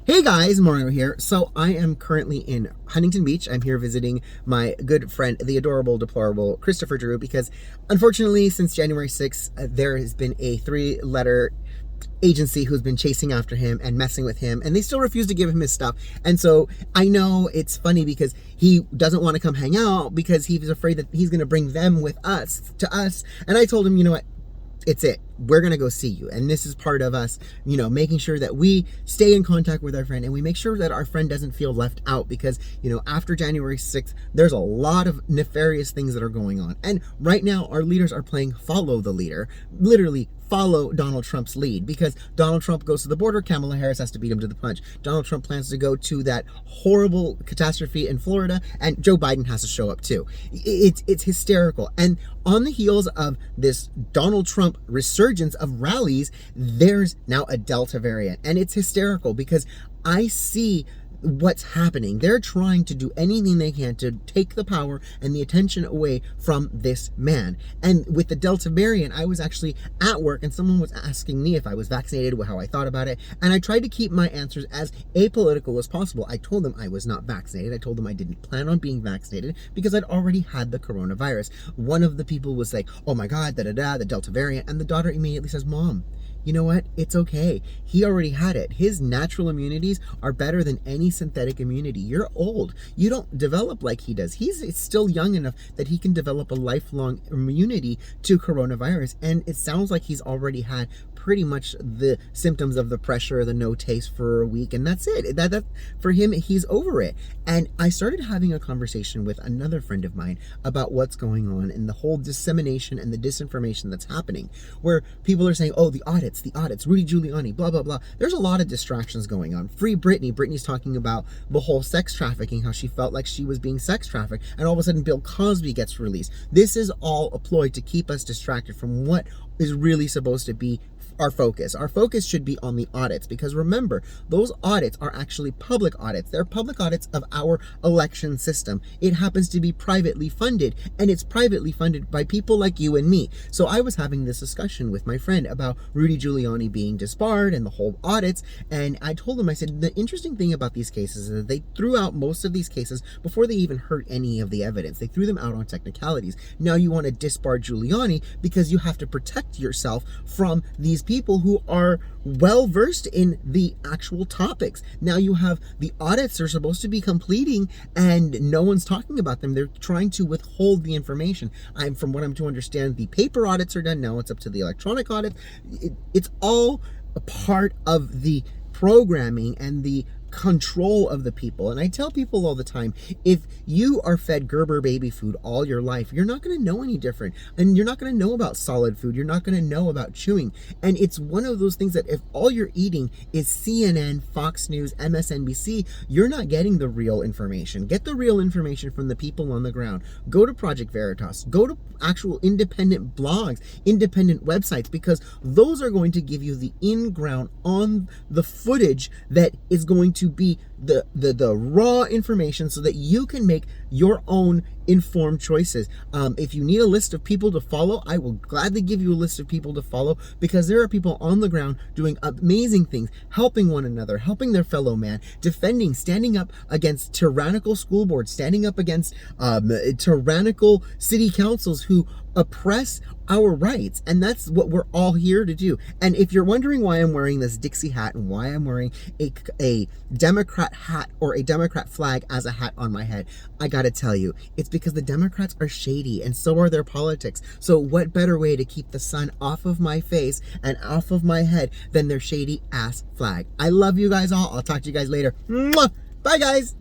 Hey guys, Mario here. So I am currently in Huntington Beach. I'm here visiting my good friend, the adorable, deplorable Christopher Drew, because unfortunately, since January 6th, there has been a three-letter agency who's been chasing after him and messing with him, and they still refuse to give him his stuff. And so I know it's funny because he doesn't want to come hang out because he's afraid that he's going to bring them with us to us. And I told him, you know what? It's it. We're going to go see you. And this is part of us, making sure that we stay in contact with our friend and we make sure that our friend doesn't feel left out because, after January 6th, there's a lot of nefarious things that are going on. And right now, our leaders are playing follow the leader, literally follow Donald Trump's lead, because Donald Trump goes to the border, Kamala Harris has to beat him to the punch. Donald Trump plans to go to that horrible catastrophe in Florida, and Joe Biden has to show up too. It's hysterical. And on the heels of this Donald Trump resurgence of rallies, there's now a Delta variant, and it's hysterical because I see what's happening. They're trying to do anything they can to take the power and the attention away from this man. And with the Delta variant, I was actually at work and someone was asking me if I was vaccinated, how I thought about it. And I tried to keep my answers as apolitical as possible. I told them I was not vaccinated. I told them I didn't plan on being vaccinated because I'd already had the coronavirus. One of the people was like, oh my God, the Delta variant. And the daughter immediately says, Mom, you know what? It's okay. He already had it. His natural immunities are better than any synthetic immunity. You're old. You don't develop like he does. He's still young enough that he can develop a lifelong immunity to coronavirus. And it sounds like he's already had pretty much the symptoms of the pressure, the no taste for a week, and that's it. That for him, he's over it. And I started having a conversation with another friend of mine about what's going on and the whole dissemination and the disinformation that's happening, where people are saying, oh, the audits, Rudy Giuliani, blah, blah, blah. There's a lot of distractions going on. Free Britney. Britney's talking about the whole sex trafficking, how she felt like she was being sex trafficked, and all of a sudden Bill Cosby gets released. This is all a ploy to keep us distracted from what is really supposed to be our focus. Our focus should be on the audits, because remember, those audits are actually public audits. They're public audits of our election system. It happens to be privately funded, and it's privately funded by people like you and me. So I was having this discussion with my friend about Rudy Giuliani being disbarred and the whole audits, and I told him, I said, the interesting thing about these cases is that they threw out most of these cases before they even heard any of the evidence. They threw them out on technicalities. Now you want to disbar Giuliani because you have to protect yourself from these people who are well versed in the actual topics. Now you have the audits they're supposed to be completing and no one's talking about them. They're trying to withhold the information. From what I'm to understand, the paper audits are done. Now it's up to the electronic audit. It's all a part of the programming and the control of the people. And I tell people all the time, if you are fed Gerber baby food all your life, you're not going to know any different, and you're not going to know about solid food. You're not going to know about chewing. And it's one of those things that if all you're eating is CNN, Fox News, MSNBC, you're not getting the real information. Get the real information from the people on the ground. Go to Project Veritas, go to actual independent blogs, independent websites, because those are going to give you the in-ground, on the footage that is going to be the raw information so that you can make your own informed choices. If you need a list of people to follow, I will gladly give you a list of people to follow, because there are people on the ground doing amazing things, helping one another, helping their fellow man, defending, standing up against tyrannical school boards, standing up against tyrannical city councils who oppress our rights. And that's what we're all here to do. And if you're wondering why I'm wearing this Dixie hat and why I'm wearing a Democrat hat or a Democrat flag as a hat on my head, I gotta tell you, it's because the Democrats are shady and so are their politics. So what better way to keep the sun off of my face and off of my head than their shady ass flag? I love you guys all. I'll talk to you guys later. Mwah! Bye guys.